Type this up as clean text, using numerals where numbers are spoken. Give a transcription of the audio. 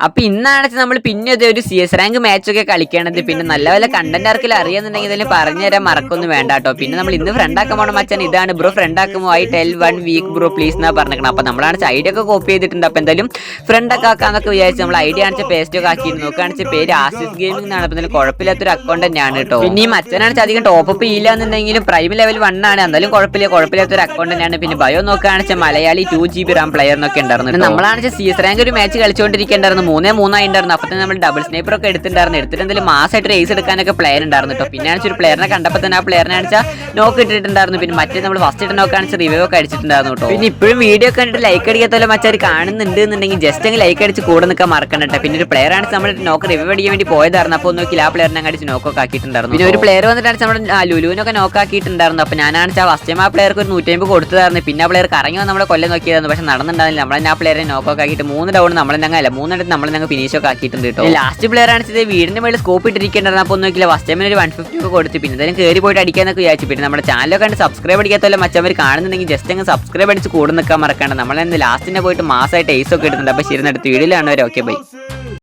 അപ്പൊ ഇന്നാണ് നമ്മൾ പിന്നെ ഒരു CS റാങ്ക് മാച്ച് ഒക്കെ കളിക്കണത്. പിന്നെ നല്ല വല്ല കണ്ടന്റ് ആർക്കെങ്കിലും അറിയാന്നുണ്ടെങ്കിൽ ഇതിൽ പറഞ്ഞുതരാൻ മറക്കൊന്നും വേണ്ട കേട്ടോ. പിന്നെ നമ്മൾ ഇന്ന് ഫ്രണ്ട് ആക്കാൻ പോണ മച്ചാൻ ഇതാണ് ബ്രോ. ഫ്രണ്ട് ആക്കുമ്പോൾ I tell 1 week bro please എന്നാ പറഞ്ഞേക്കണം. അപ്പൊ നമ്മളാണ് ഐഡിയ ഒക്കെ കോപ്പി ചെയ്തിട്ടുണ്ട്. അപ്പൊ എന്തായാലും ഫ്രണ്ട് ഒക്കെ ആക്കാന്നൊക്കെ വിചാരിച്ചു നമ്മൾ ഐഡിയ കാണിച്ച പേസ്റ്റ് ഒക്കെ ആക്കി നോക്കുകയാണെച്ച പേര് ആസിസ് ഗെയിമിംഗ് എന്നാണ്. അപ്പൊ കുഴപ്പമില്ലാത്തൊരു അക്കൗണ്ട് തന്നെയാണ് കേട്ടോ. പിന്നെ ഈ മച്ചനാണെന്ന് അധികം ടോപ്പ് ഇല്ല എന്നുണ്ടെങ്കിലും പ്രൈം ലെവൽ 1 ആണ്. എന്തായാലും കുഴപ്പമില്ലാത്തൊരു അക്കൗണ്ട് തന്നെയാണ്. പിന്നെ ബയോ നോക്കുകയാണെച്ചാൽ മലയാളി 2GB റാം പ്ലെയർ എന്നൊക്കെ ഉണ്ടായിരുന്നു. നമ്മളാണെച്ചാൽ CS റാങ്ക് ഒരു മാച്ച് കളിച്ചുകൊണ്ടിരിക്കേണ്ടായിരുന്നു. 3-3 ആയിട്ടുണ്ടായിരുന്നു. അപ്പൊ തന്നെ നമ്മൾ ഡബിൾ സ്നൈപ്പർ ഒക്കെ എടുത്തിട്ട് എന്തെങ്കിലും മാസമായിട്ട് റേസ് എടുക്കാനൊക്കെ പ്ലെയർ ഉണ്ടായിരുന്നു കേട്ടോ. പിന്നെ ഒരു പ്ലെയറിനെ കണ്ടപ്പോൾ തന്നെ ആ പ്ലെയറിനെ അടിച്ചാൽ നോക്ക് ഇട്ടിട്ടുണ്ടായിരുന്നു. പിന്നെ മറ്റേ നമ്മൾ ഫസ്റ്റ് ഇട്ട് നോക്കുകയാണെന്ന് റിവ്യൂ ഒക്കെ അടിച്ചിട്ടുണ്ടായിരുന്നു കേട്ടോ. പിന്നെ ഇപ്പോഴും വീഡിയോ കണ്ടിട്ട് ലൈക്ക് അടിക്കാത്തല്ലോ മച്ചാർ കാണുന്നുണ്ട് എന്നുണ്ടെങ്കിൽ ജസ്റ്റ് അങ്ങ് ലൈക്ക് അടിച്ച് കൂടെ നിൽക്കാൻ മറക്കണ്ട. പിന്നെ ഒരു പ്ലെയർ ആണ് നമ്മൾ നോക്ക് റിവ്യൂ അടിക്കാൻ വേണ്ടി പോയതായിരുന്നു. അപ്പോൾ നോക്കി ആ പ്ലെയറിനെ അടിച്ച് നോക്കൊക്കെ ആക്കിയിട്ടുണ്ടായിരുന്നു. പിന്നെ ഒരു പ്ലെയർ വന്നിട്ടാണ് നമ്മുടെ ലുലുവിനൊക്കെ നോക്കാക്കിയിട്ടുണ്ടായിരുന്നു. അപ്പോൾ ഞാനാണ് ഫസ്റ്റ് ടൈം ആ പ്ലെയർക്ക് ഒരു 150 കൊടുത്തതായിരുന്നു. പിന്നെ ആ പ്ലെയർ കറങ്ങി വന്ന് നമ്മളെ കൊല്ലം നോക്കിയതായിരുന്നു. പക്ഷെ നടന്നിട്ടുണ്ടായിരുന്നില്ല. നമ്മളെ ആ പ്ലെയറിനെ നോക്കൊക്കെ ആക്കിയിട്ട് 3 ഡൗൺ നമ്മളെന്നല്ല 3 നമ്മളെ ഫിനിഷ് ഒക്കെ ആക്കിയിട്ടുണ്ട് കേട്ടോ. ലാസ്റ്റ് പ്ലെയർ ആണ് വീടിന്റെ മേളിൽ സ്കോപ്പ് ഇട്ടിരിക്കേണ്ടത്. അപ്പോൾ നോക്കില്ല ഫസ്റ്റ് ടൈമിന് ഒരു 150 ഒക്കെ കൊടുത്ത് പിന്നെ എന്തായാലും കയറി പോയിട്ട് അടിക്കാന്നൊക്കെ വിചാരിച്ചു. പിന്നെ നമ്മുടെ ചാനലൊക്കെ കണ്ട് സബ്സ്ക്രൈബ് അടിക്കാത്തല്ലോ മച്ചവർ കാണുന്നുണ്ടെങ്കിൽ ജസ്റ്റ് അങ്ങ് സബ്സ്ക്രൈബ് അടിച്ച് കൂടെ നിൽക്കാൻ മറക്കണ്ട. നമ്മളെന്ന് ലാസ്റ്റിനെ പോയിട്ട് മാസമായിട്ട് ഏസ് ഒക്കെ ഇടുന്നുണ്ട്. അപ്പോൾ ശരി അടുത്ത വീഡിയോയിലാണ്. Okay bye.